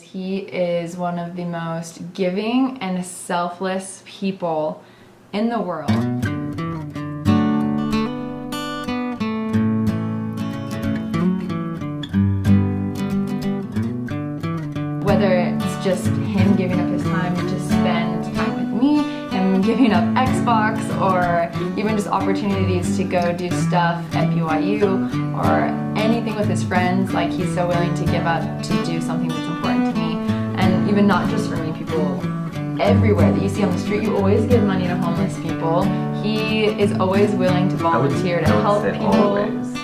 He is one of the most giving and selfless people in the world. Whether it's just him giving up his time to spend time with me, him giving up Xbox, or even just opportunities to go do stuff at BYU, or anything with his friends, like he's so willing to give up to do something that's important to me. And even not just for me, people everywhere that you see on the street, you always give money to homeless people. He is always willing to volunteer to help people. Always.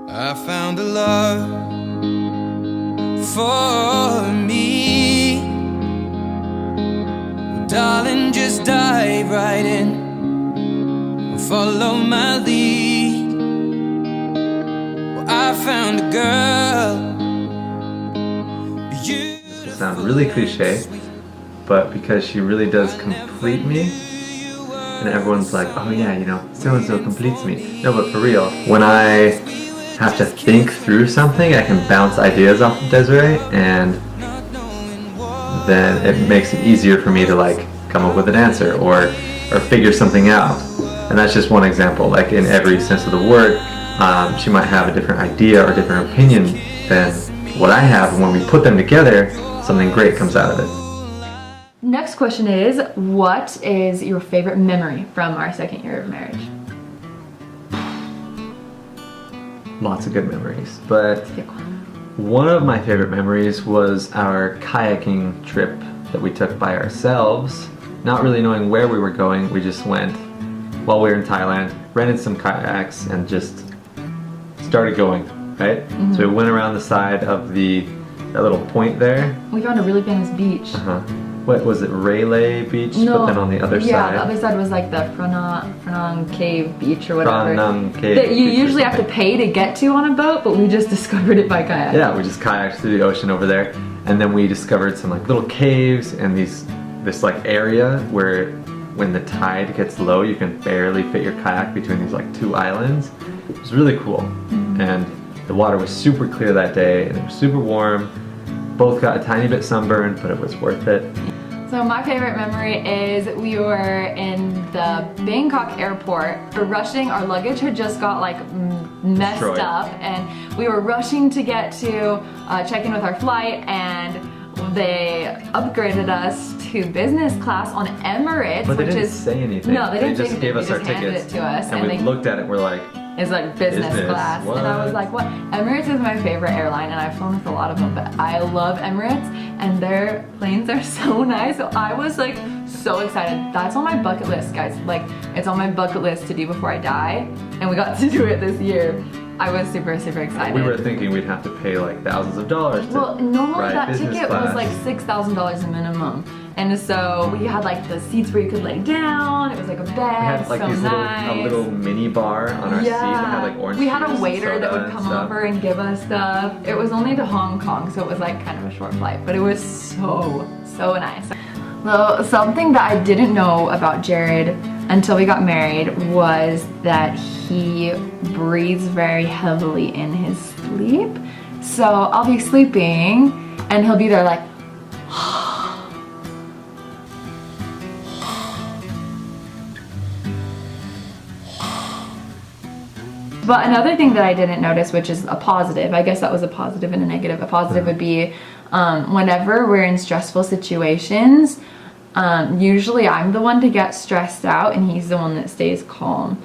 I found a love for me. Darling, just dive right in, follow my lead. Well, I found a girl. This will sound really cliche, but because she really does complete me, and everyone's like, oh yeah, you know, so-and-so completes me. No, but for real, when I have to think through something, I can bounce ideas off of Desiree, and then it makes it easier for me to like come up with an answer or figure something out. And that's just one example. Like in every sense of the word, she might have a different idea or different opinion than what I have, and when we put them together, something great comes out of it. Next question is, what is your favorite memory from our second year of marriage? Lots of good memories, but one of my favorite memories was our kayaking trip that we took by ourselves, not really knowing where we were going. We just went while we were in Thailand, rented some kayaks, and just started going, right? Mm-hmm. So we went around the side of that little point there. We found a really famous beach. What was it, Raylay Beach? No, but then on the other side. Yeah, the other side was like the Phranong Cave Beach or whatever. Phranong Cave that you Beach usually have to pay to get to on a boat, but we just discovered it by kayak. Yeah, we just kayaked through the ocean over there, and then we discovered some like little caves and this like area where when the tide gets low, you can barely fit your kayak between these like two islands. It was really cool, and the water was super clear that day, and it was super warm. Both got a tiny bit sunburned, but it was worth it. So my favorite memory is we were in the Bangkok airport. We were rushing, our luggage had just got like messed up, and we were rushing to get to check in with our flight, and they upgraded us to business class on Emirates, but they which didn't is say anything. No, they didn't. They just gave us our handed tickets, it to us, and we looked at it. We're like, it's like business class. What? And I was like, what? Emirates is my favorite airline, and I've flown with a lot of them, but I love Emirates, and their planes are so nice. So I was like so excited. That's on my bucket list, guys. Like, it's on my bucket list to do before I die, and we got to do it this year. I was super, super excited. We were thinking we'd have to pay like thousands of dollars to Well, normally ride that business ticket class. was like $6,000 a minimum. And so we had like the seats where you could lay down. It was like a bed, We had like so these nice. a little mini bar on our seat that had like orange we had juice a waiter and that soda would come and stuff. over and give us stuff. It was only to Hong Kong, so it was like kind of a short flight, but it was so nice. Well, something that I didn't know about Jared until we got married was that he breathes very heavily in his sleep. So I'll be sleeping and he'll be there like But another thing that I didn't notice, which is a positive, I guess that was a positive and a negative. A positive would be whenever we're in stressful situations, usually I'm the one to get stressed out and he's the one that stays calm.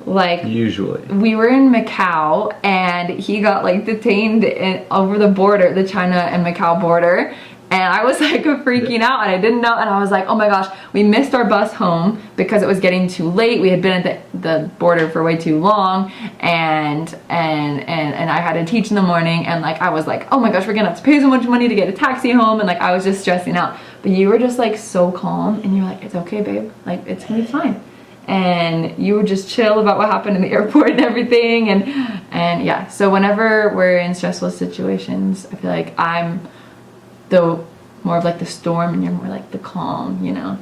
Like, usually. We were in Macau and he got like detained over the border, the China and Macau border. And I was like freaking out and I didn't know, and I was like, oh my gosh, we missed our bus home because it was getting too late. We had been at the border for way too long, and I had to teach in the morning, and like I was like, oh my gosh, we're gonna have to pay so much money to get a taxi home, and like I was just stressing out. But you were just like so calm, and you're like, it's okay, babe, like it's gonna be fine. And you would just chill about what happened in the airport and everything, and yeah. So whenever we're in stressful situations, I feel like I'm more of like the storm and you're more like the calm, you know?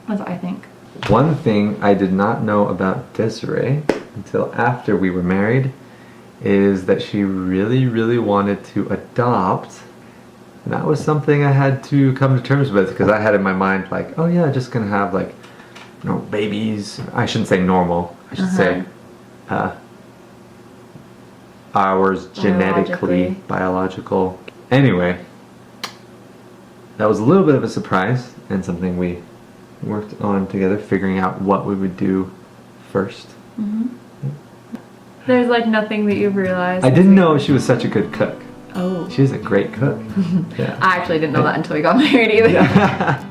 That's what I think. One thing I did not know about Desiree until after we were married is that she really, really wanted to adopt. And that was something I had to come to terms with because I had in my mind like, oh yeah, just gonna have like, you know, babies. I shouldn't say normal. I should say ours genetically, biological. Anyway, that was a little bit of a surprise and something we worked on together, figuring out what we would do first. There's like nothing that you've realized. I didn't know she was such a good cook. Oh. She's a great cook. Yeah. I actually didn't know that until we got married either. Yeah.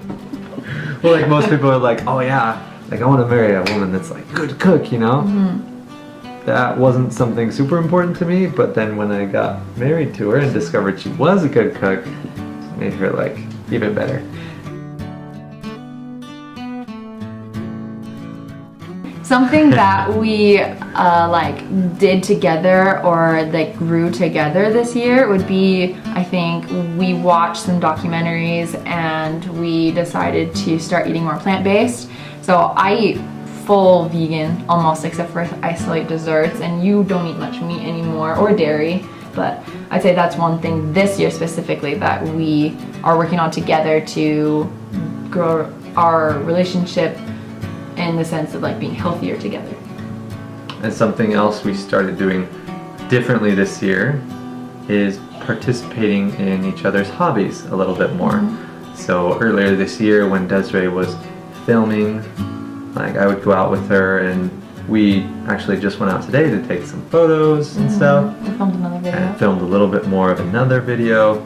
Well, like most people are like, oh yeah, like I want to marry a woman that's like good cook, you know? That wasn't something super important to me, but then when I got married to her and discovered she was a good cook, it made her like even better. Something that we like did together or like grew together this year would be, I think we watched some documentaries and we decided to start eating more plant-based. So I eat full vegan almost, except for I still eat desserts, and you don't eat much meat anymore or dairy. But I'd say that's one thing this year specifically that we are working on together to grow our relationship in the sense of like being healthier together. And something else we started doing differently this year is participating in each other's hobbies a little bit more. So earlier this year when Desiree was filming, like I would go out with her and we actually just went out today to take some photos and stuff. We filmed another video. And filmed a little bit more of another video.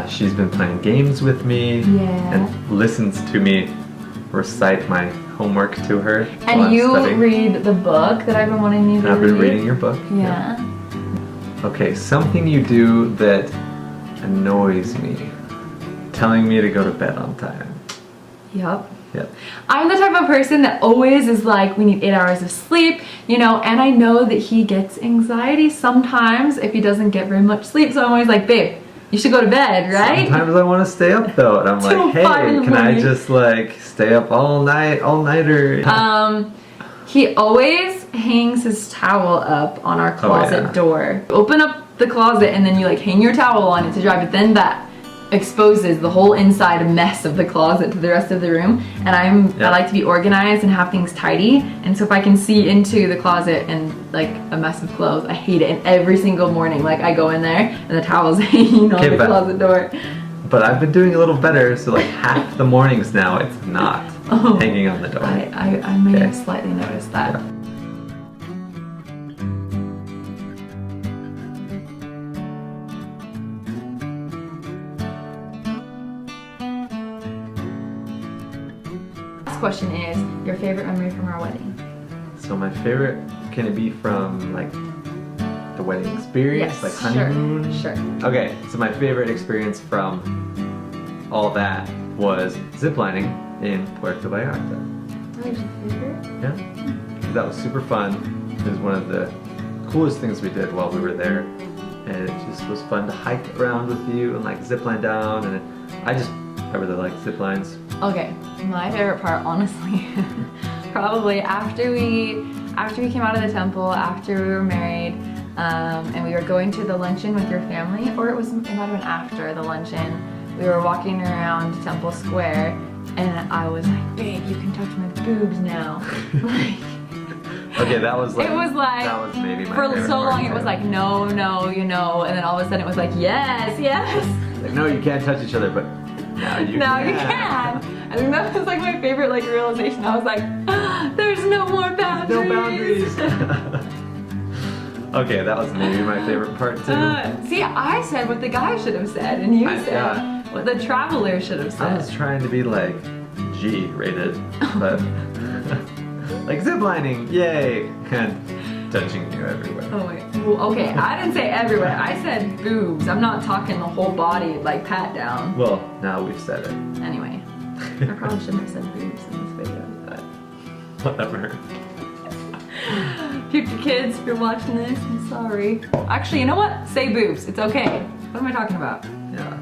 She's been playing games with me and listens to me recite my homework to her. And you read the book that I've been wanting you to read. I've been reading your book. Yeah. Okay, something you do that annoys me. Telling me to go to bed on time. Yep. Yep. I'm the type of person that always is like, we need 8 hours of sleep, you know, and I know that he gets anxiety sometimes if he doesn't get very much sleep, so I'm always like, babe, you should go to bed, right? Sometimes I want to stay up though, and I'm like, hey, can I just like stay up all nighter? He always hangs his towel up on our closet door. Open up the closet and then you like hang your towel on it to dry, but then that exposes the whole inside mess of the closet to the rest of the room. And I like to be organized and have things tidy, and so if I can see into the closet and like a mess of clothes, I hate it. And every single morning, like I go in there and the towel's hanging on the closet door. But I've been doing a little better, so like half the mornings now it's not hanging on the door. I may have slightly noticed that. Yeah. Question is your favorite memory from our wedding? So my favorite, can it be from like the wedding experience, yes, like honeymoon? Sure. Okay, so my favorite experience from all that was ziplining in Puerto Vallarta. That was your favorite? Yeah, that was super fun. It was one of the coolest things we did while we were there, and it just was fun to hike around with you and like zipline down, and I really like ziplines. Okay, my favorite part, honestly, probably after we came out of the temple, after we were married, and we were going to the luncheon with your family, or it might have been after the luncheon. We were walking around Temple Square, and I was like, babe, you can touch my boobs now. Okay, that was like, it was like, that was maybe my for favorite so part long it was like, no, you know, and then all of a sudden it was like, yes. Like, no, you can't touch each other, but now you can. I think that was like my favorite like realization. I was like, there's no more boundaries. No boundaries. Okay, that was maybe my favorite part too. See, I said what the guy should have said, and you said what the traveler should have said. I was trying to be like G-rated, but like ziplining, yay, and touching you everywhere. Oh wait. Well, okay, I didn't say everywhere. I said boobs. I'm not talking the whole body like pat down. Well, now we've said it. Anyway, I probably shouldn't have said boobs in this video, but whatever. Future kids, if you're watching this, I'm sorry. Actually, you know what? Say boobs. It's okay. What am I talking about? Yeah.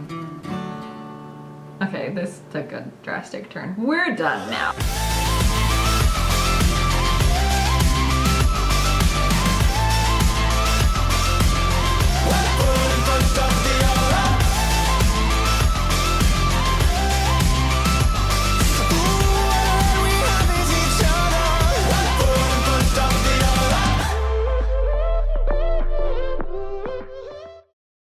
Okay, this took a drastic turn. We're done now.